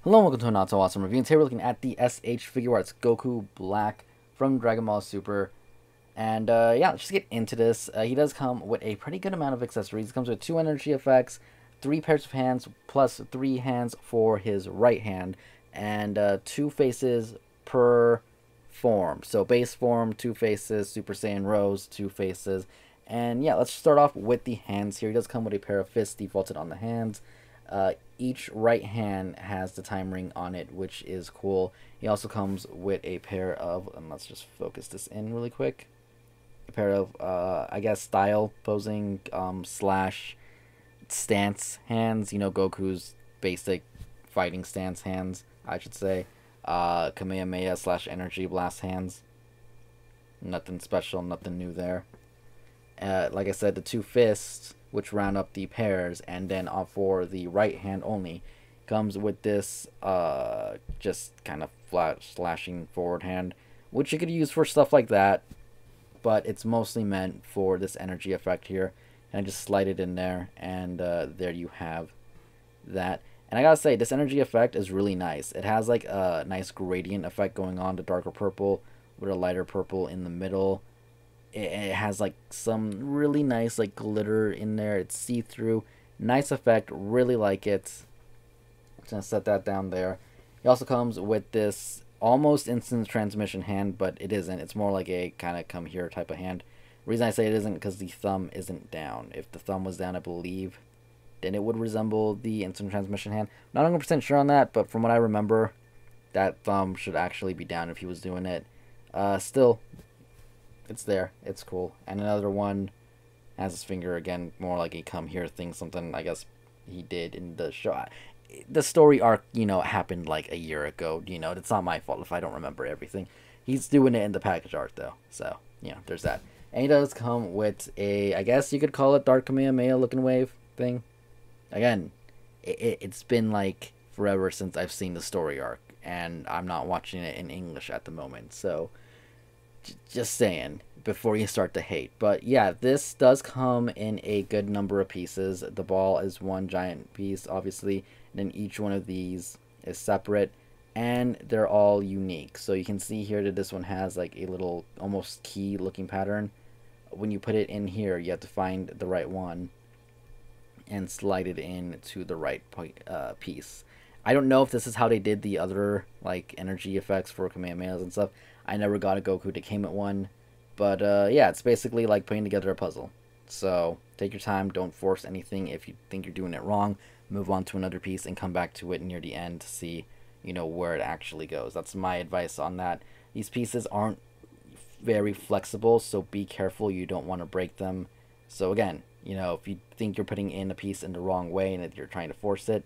Hello and welcome to a not so awesome review. And today we're looking at the S.H Figuarts Goku Black from Dragon Ball Super. And yeah, let's just get into this. He does come with a pretty good amount of accessories. He comes with 2 energy effects, 3 pairs of hands, plus 3 hands for his right hand, and 2 faces per form. So base form, 2 faces, Super Saiyan Rose, 2 faces. And yeah, let's start off with the hands here. He does come with a pair of fists defaulted on the hands. Each right hand has the time ring on it, which is cool. He also comes with a pair of, and let's just focus this in really quick, a pair of, I guess, style posing slash stance hands. You know, Goku's basic fighting stance hands, I should say. Kamehameha slash energy blast hands. Nothing special, nothing new there. Like I said, the 2 fists, which round up the pairs, and then for the right hand only, comes with this just kind of flat slashing forward hand, which you could use for stuff like that, but it's mostly meant for this energy effect here. And I just slide it in there, and there you have that. And I gotta say, this energy effect is really nice. It has like a nice gradient effect going on, the darker purple with a lighter purple in the middle. It has like some really nice like glitter in there. It's see-through, nice effect, really like it. Just gonna set that down there. It also comes with this almost instant transmission hand, but it isn't. It's more like a kind of come here type of hand. The reason I say it isn't because the thumb isn't down. If the thumb was down, I believe, then it would resemble the instant transmission hand. Not 100% sure on that, but from what I remember, that thumb should actually be down if he was doing it. Still, it's there. It's cool. And another one has his finger again, more like a come here thing, something I guess he did in the show. The story arc, happened like a year ago. It's not my fault if I don't remember everything. He's doing it in the package art though, so there's that. And he does come with a, I guess you could call it Dark Kamehameha looking wave thing. Again, it's been like forever since I've seen the story arc, and I'm not watching it in English at the moment, so just saying before you start to hate. But yeah, this does come in a good number of pieces. The ball is one giant piece, obviously, and then each one of these is separate, and they're all unique. So you can see here that this one has like a little almost key looking pattern. When you put it in here, you have to find the right one and slide it in to the right piece. I don't know if this is how they did the other like energy effects for Kamehamehas and stuff. I never got a Goku that came at one, but yeah, it's basically like putting together a puzzle. So take your time, don't force anything. If you think you're doing it wrong, move on to another piece and come back to it near the end to see, where it actually goes. That's my advice on that. These pieces aren't very flexible, so be careful. You don't want to break them. So again, if you think you're putting in a piece in the wrong way and that you're trying to force it,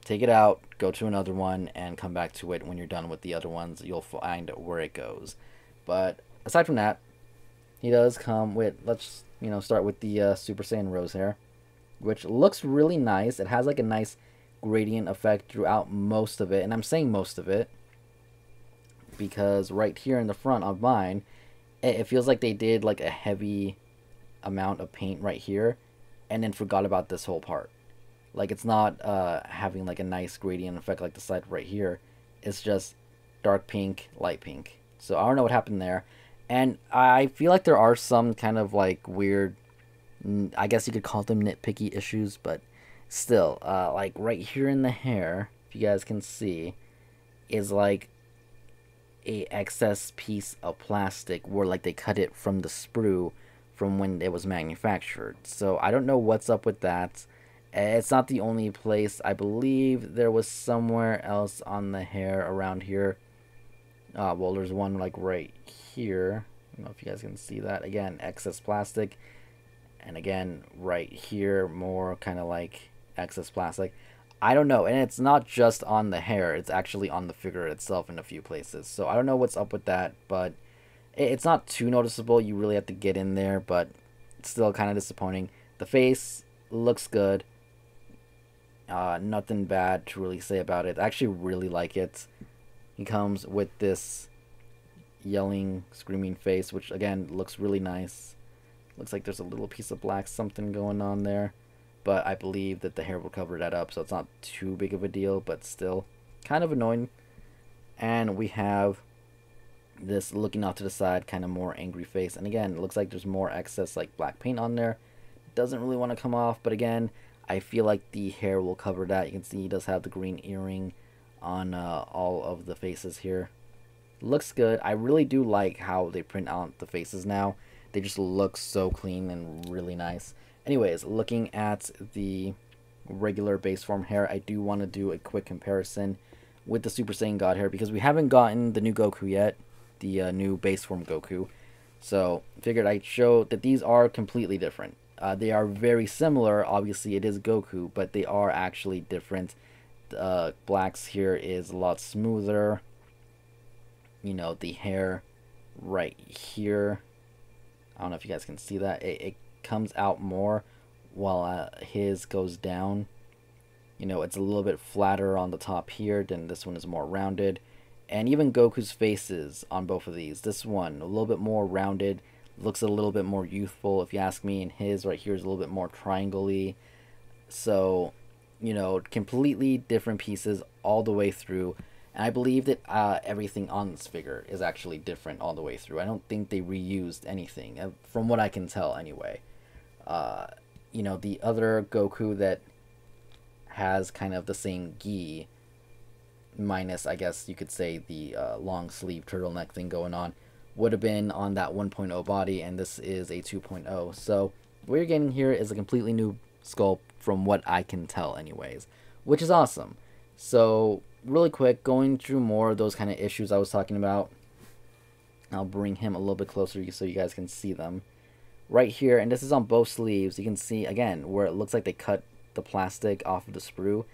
take it out, go to another one, and come back to it when you're done with the other ones. You'll find where it goes. But aside from that, he does come with, let's start with the Super Saiyan Rose here, which looks really nice. It has like a nice gradient effect throughout most of it, and I'm saying most of it because right here in the front of mine, it feels like they did like a heavy amount of paint right here and then forgot about this whole part. Like, it's not having like a nice gradient effect like the side right here. It's just dark pink, light pink. So I don't know what happened there. And I feel like there are some kind of like weird, I guess you could call them nitpicky issues, but still, like right here in the hair, if you guys can see, is like a excess piece of plastic where like they cut it from the sprue from when it was manufactured. So I don't know what's up with that. It's not the only place. I believe there was somewhere else on the hair around here. Well, there's one like right here. I don't know if you guys can see that. Again, excess plastic. And again, right here, more kind of like excess plastic. I don't know. And it's not just on the hair. It's actually on the figure itself in a few places. So I don't know what's up with that. But it's not too noticeable. You really have to get in there. But it's still kind of disappointing. The face looks good. Nothing bad to really say about it. I actually really like it. He comes with this yelling, screaming face, which again looks really nice. Looks like there's a little piece of black something going on there, but I believe that the hair will cover that up, so it's not too big of a deal, but still kind of annoying. And we have this looking off to the side, kind of more angry face. And again, it looks like there's more excess like black paint on there. Doesn't really want to come off, but again, I feel like the hair will cover that. You can see he does have the green earring on all of the faces here. Looks good. I really do like how they print out the faces now. They just look so clean and really nice. Anyways, looking at the regular base form hair, I do want to do a quick comparison with the Super Saiyan God hair because we haven't gotten the new Goku yet, the new base form Goku. So figured I'd show that these are completely different. They are very similar. Obviously, it is Goku, but they are actually different. Black's here is a lot smoother. You know, the hair right here, I don't know if you guys can see that. It comes out more while his goes down. You know, it's a little bit flatter on the top here, then this one is more rounded. And even Goku's faces on both of these. This one, a little bit more rounded, looks a little bit more youthful, if you ask me. And his right here is a little bit more triangle-y. So, you know, completely different pieces all the way through. And I believe that everything on this figure is actually different all the way through. I don't think they reused anything, from what I can tell anyway. You know, the other Goku that has kind of the same gi, minus, I guess you could say, the long sleeve turtleneck thing going on, would have been on that 1.0 body, and this is a 2.0. So what you're getting here is a completely new sculpt from what I can tell anyways, which is awesome. So really quick, going through more of those kind of issues I was talking about. I'll bring him a little bit closer so you guys can see them. Right here, and this is on both sleeves, you can see again where it looks like they cut the plastic off of the sprue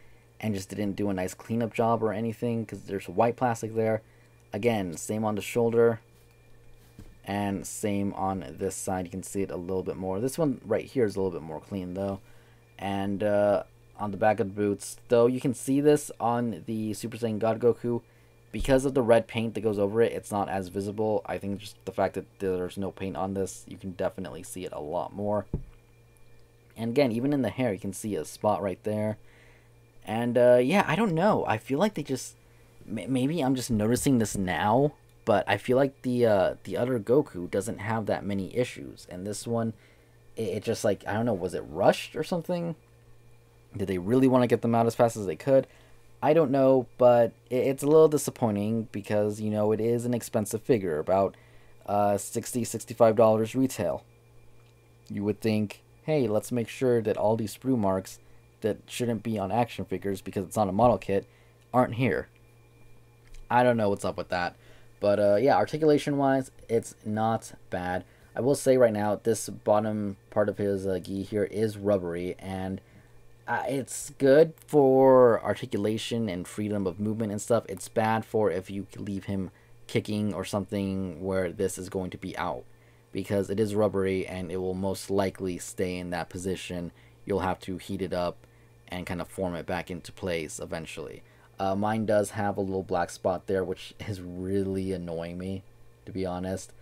and just didn't do a nice cleanup job or anything because there's white plastic there. Again, same on the shoulder and same on this side. You can see it a little bit more. This one right here is a little bit more clean though. And on the back of the boots, though you can see this on the Super Saiyan God Goku, because of the red paint that goes over it, it's not as visible. I think just the fact that there's no paint on this, you can definitely see it a lot more. And again, even in the hair, you can see a spot right there. And yeah, I don't know. I feel like they just, maybe I'm just noticing this now, but I feel like the other Goku doesn't have that many issues. And this one, it just like, I don't know, was it rushed or something? Did they really want to get them out as fast as they could? I don't know, but it's a little disappointing because, you know, it is an expensive figure, about $60, $65 retail. You would think, hey, let's make sure that all these sprue marks that shouldn't be on action figures because it's on a model kit aren't here. I don't know what's up with that. But yeah, articulation-wise, it's not bad. I will say right now, this bottom part of his gi here is rubbery, and it's good for articulation and freedom of movement and stuff. It's bad for if you leave him kicking or something where this is going to be out, because it is rubbery and it will most likely stay in that position. You'll have to heat it up and kind of form it back into place eventually. Mine does have a little black spot there, which is really annoying me, to be honest.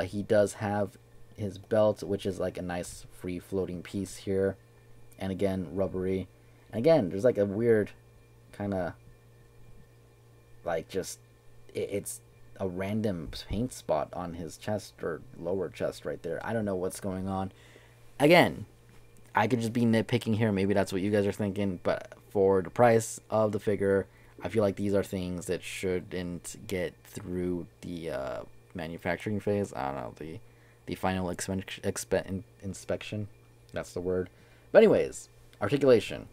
He does have his belt, which is like a nice free floating piece here. And again, rubbery. And again, there's like a weird kind of like just, it's a random paint spot on his chest or lower chest right there. I don't know what's going on. Again, I could just be nitpicking here. Maybe that's what you guys are thinking. But for the price of the figure, I feel like these are things that shouldn't get through the manufacturing phase. I don't know, the final inspection. That's the word. But anyways, articulation.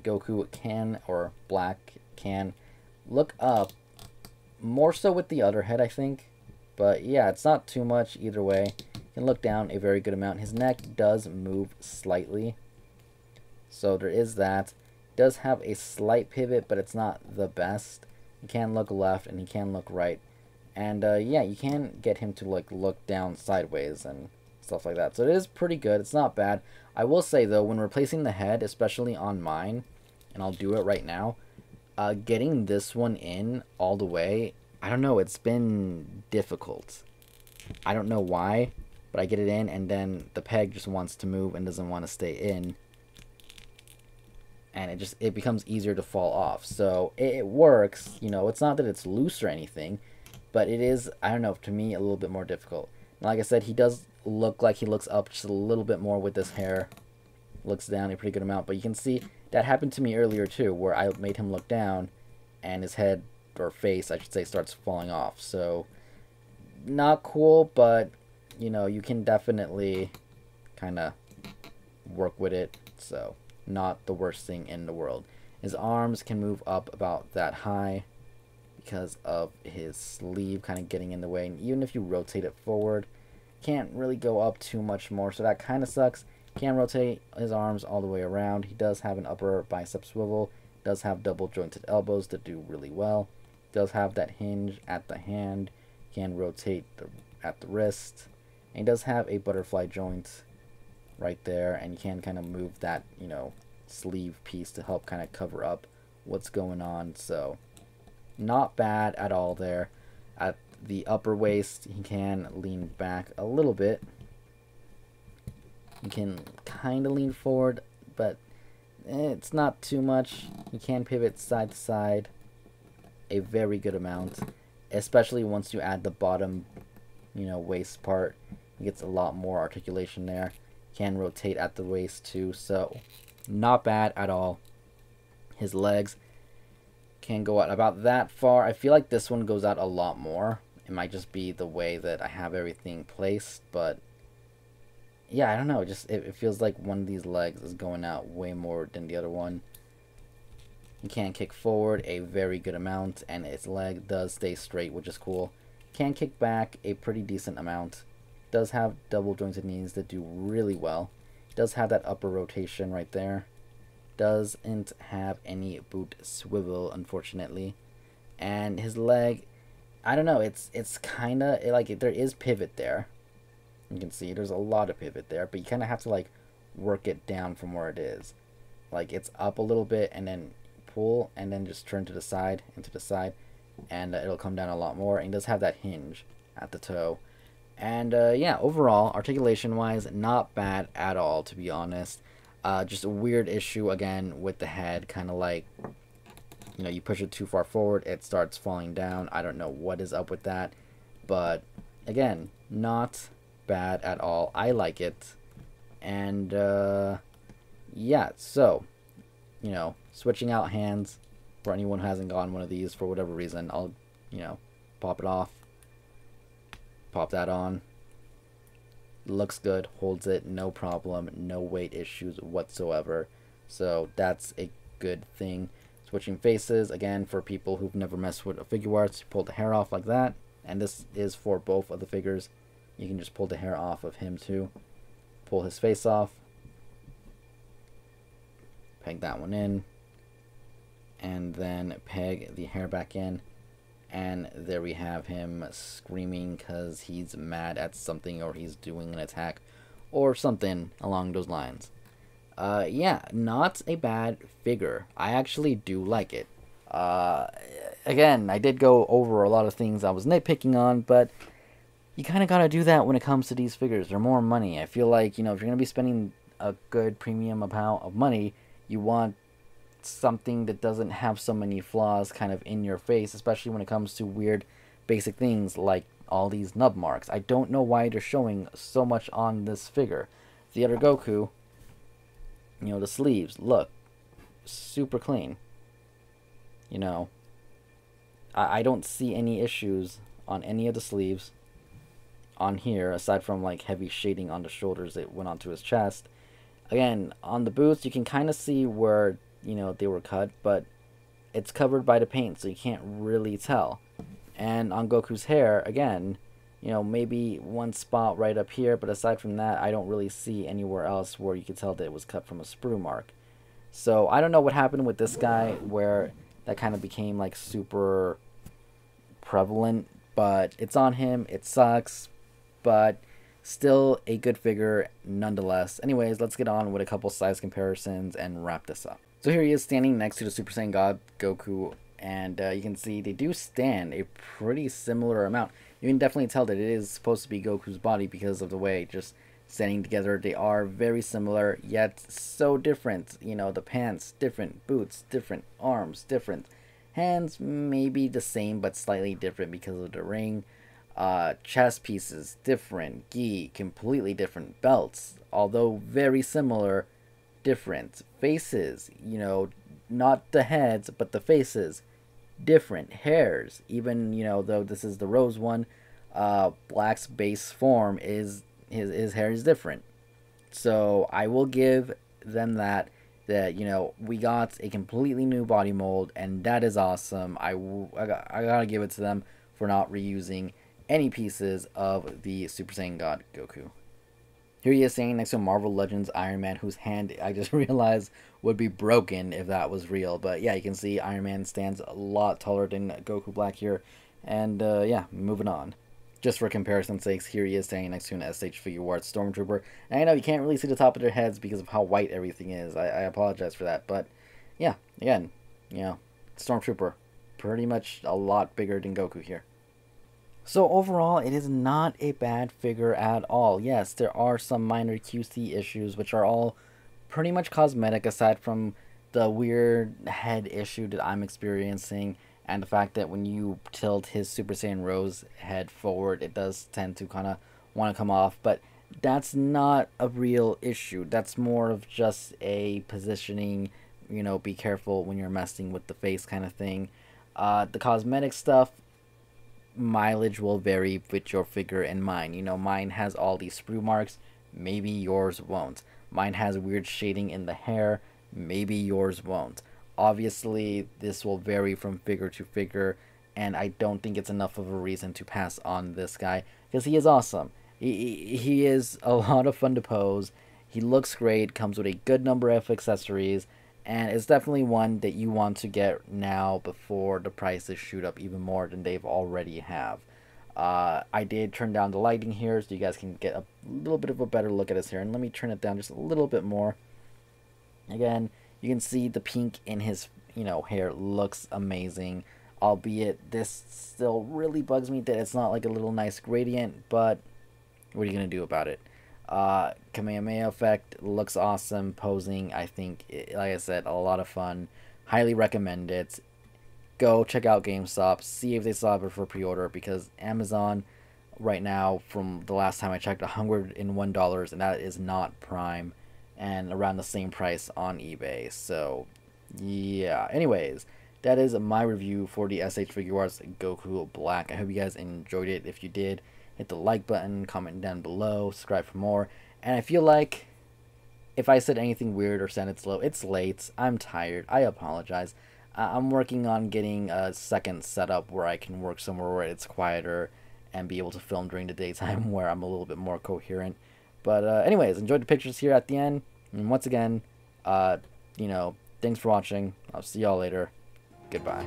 Goku can, or Black can, look up. More so with the other head, I think. But yeah, it's not too much either way. You can look down a very good amount. His neck does move slightly. So there is that. Does have a slight pivot, but it's not the best. He can look left and he can look right. And yeah, you can get him to like look down sideways and stuff like that. So it is pretty good. It's not bad. I will say though, when replacing the head, especially on mine, and I'll do it right now, getting this one in all the way, I don't know, it's been difficult. I don't know why, but I get it in and then the peg just wants to move and doesn't want to stay in. and it becomes easier to fall off. So it works, you know. It's not that it's loose or anything, but it is, I don't know, to me a little bit more difficult. And like I said, he does look like he looks up just a little bit more with this hair. Looks down a pretty good amount, but you can see that happened to me earlier too, where I made him look down and his head, or face I should say, starts falling off. So not cool, but you know, you can definitely kind of work with it. So not the worst thing in the world. His arms can move up about that high because of his sleeve kind of getting in the way, and even if you rotate it forward, can't really go up too much more, so that kind of sucks. Can rotate his arms all the way around. He does have an upper bicep swivel, does have double jointed elbows that do really well, does have that hinge at the hand, can rotate at the wrist, and he does have a butterfly joint right there, and you can kind of move that, you know, sleeve piece to help kind of cover up what's going on. So not bad at all there. At the upper waist, he can lean back a little bit. You can kind of lean forward, but it's not too much. You can pivot side to side a very good amount, especially once you add the bottom, you know, waist part. It gets a lot more articulation there. Can rotate at the waist too, so not bad at all. His legs can go out about that far. I feel like this one goes out a lot more. It might just be the way that I have everything placed, but yeah, I don't know. Just it feels like one of these legs is going out way more than the other one. You can kick forward a very good amount, and its leg does stay straight, which is cool. Can kick back a pretty decent amount. Does have double jointed knees that do really well. Does have that upper rotation right there. Doesn't have any boot swivel, unfortunately. And his leg, I don't know, it's kind of like there is pivot there. You can see there's a lot of pivot there, but you kind of have to like work it down from where it is. Like it's up a little bit and then pull and then just turn to the side and to the side, and it'll come down a lot more. And he does have that hinge at the toe. And yeah, overall, articulation wise, not bad at all, to be honest. Just a weird issue again with the head, kind of like, you know, you push it too far forward, it starts falling down. I don't know what is up with that, but again, not bad at all. I like it. And yeah, so, you know, switching out hands for anyone who hasn't gotten one of these for whatever reason, I'll, you know, pop it off, pop that on. Looks good, holds it, no problem, no weight issues whatsoever. So that's a good thing. Switching faces, again, for people who've never messed with a Figuarts, you pull the hair off like that. And this is for both of the figures. You can just pull the hair off of him too. Pull his face off. Peg that one in. And then peg the hair back in. And there we have him screaming because he's mad at something, or he's doing an attack or something along those lines. Yeah, not a bad figure. I actually do like it. Again, I did go over a lot of things I was nitpicking on, but you kind of got to do that when it comes to these figures. They're more money. I feel like, you know, if you're going to be spending a good premium amount of money, you want something that doesn't have so many flaws kind of in your face, especially when it comes to weird basic things like all these nub marks. I don't know why they're showing so much on this figure. The other Goku, you know, the sleeves look super clean. You know, I don't see any issues on any of the sleeves on here, aside from like heavy shading on the shoulders that went onto his chest. Again, on the boots, you can kind of see where, you know, they were cut, but it's covered by the paint, so you can't really tell. And on Goku's hair, again, you know, maybe one spot right up here, but aside from that, I don't really see anywhere else where you could tell that it was cut from a sprue mark. So I don't know what happened with this guy where that kind of became like super prevalent, but it's on him. It sucks, but still a good figure nonetheless. Anyways, let's get on with a couple size comparisons and wrap this up. So here he is standing next to the Super Saiyan God Goku, and you can see they do stand a pretty similar amount. You can definitely tell that it is supposed to be Goku's body because of the way just standing together. They are very similar, yet so different. You know, the pants, different. Boots, different. Arms, different. Hands, maybe the same, but slightly different because of the ring. Chest pieces, different. Gi, completely different. Belts, although very similar, different. Faces, you know, not the heads, but the faces, different. Hairs, even, you know, though this is the rose one, Black's base form is his hair is different. So I will give them that you know, we got a completely new body mold, and that is awesome. I gotta give it to them for not reusing any pieces of the Super Saiyan God Goku. Here he is standing next to Marvel Legends Iron Man, whose hand I just realized would be broken if that was real. But yeah, you can see Iron Man stands a lot taller than Goku Black here. And yeah, moving on. Just for comparison's sakes, here he is standing next to an S.H Figuarts Stormtrooper. And I know you can't really see the top of their heads because of how white everything is. I apologize for that. But yeah, again, you know, Stormtrooper, pretty much a lot bigger than Goku here. So overall, it is not a bad figure at all. Yes, there are some minor QC issues, which are all pretty much cosmetic aside from the weird head issue that I'm experiencing, and the fact that when you tilt his Super Saiyan Rose head forward, it does tend to kind of want to come off. But that's not a real issue. That's more of just a positioning, you know, be careful when you're messing with the face kind of thing. The cosmetic stuff, mileage will vary with your figure and mine. You know, mine has all these sprue marks, maybe yours won't. Mine has weird shading in the hair, maybe yours won't. Obviously, this will vary from figure to figure, and I don't think it's enough of a reason to pass on this guy, because he is awesome. He is a lot of fun to pose. He looks great, comes with a good number of accessories, and it's definitely one that you want to get now before the prices shoot up even more than they've already have. I did turn down the lighting here so you guys can get a little bit of a better look at his hair, and let me turn it down just a little bit more. Again, you can see the pink in his, you know, hair looks amazing, albeit this still really bugs me that it's not like a little nice gradient, but what are you going to do about it? Kamehameha effect looks awesome. Posing, I think, like I said, a lot of fun. Highly recommend it. Go check out GameStop, see if they still have it for pre-order, because Amazon right now, from the last time I checked, $101, and that is not Prime, and around the same price on eBay. So yeah, anyways, that is my review for the S.H Figuarts Goku Black. I hope you guys enjoyed it. If you did, hit the like button, comment down below, subscribe for more. And I feel like if I said anything weird or sounded slow, it's late, I'm tired, I apologize. I'm working on getting a second setup where I can work somewhere where it's quieter and be able to film during the daytime where I'm a little bit more coherent. But anyways, enjoyed the pictures here at the end. And once again, you know, thanks for watching. I'll see y'all later. Goodbye.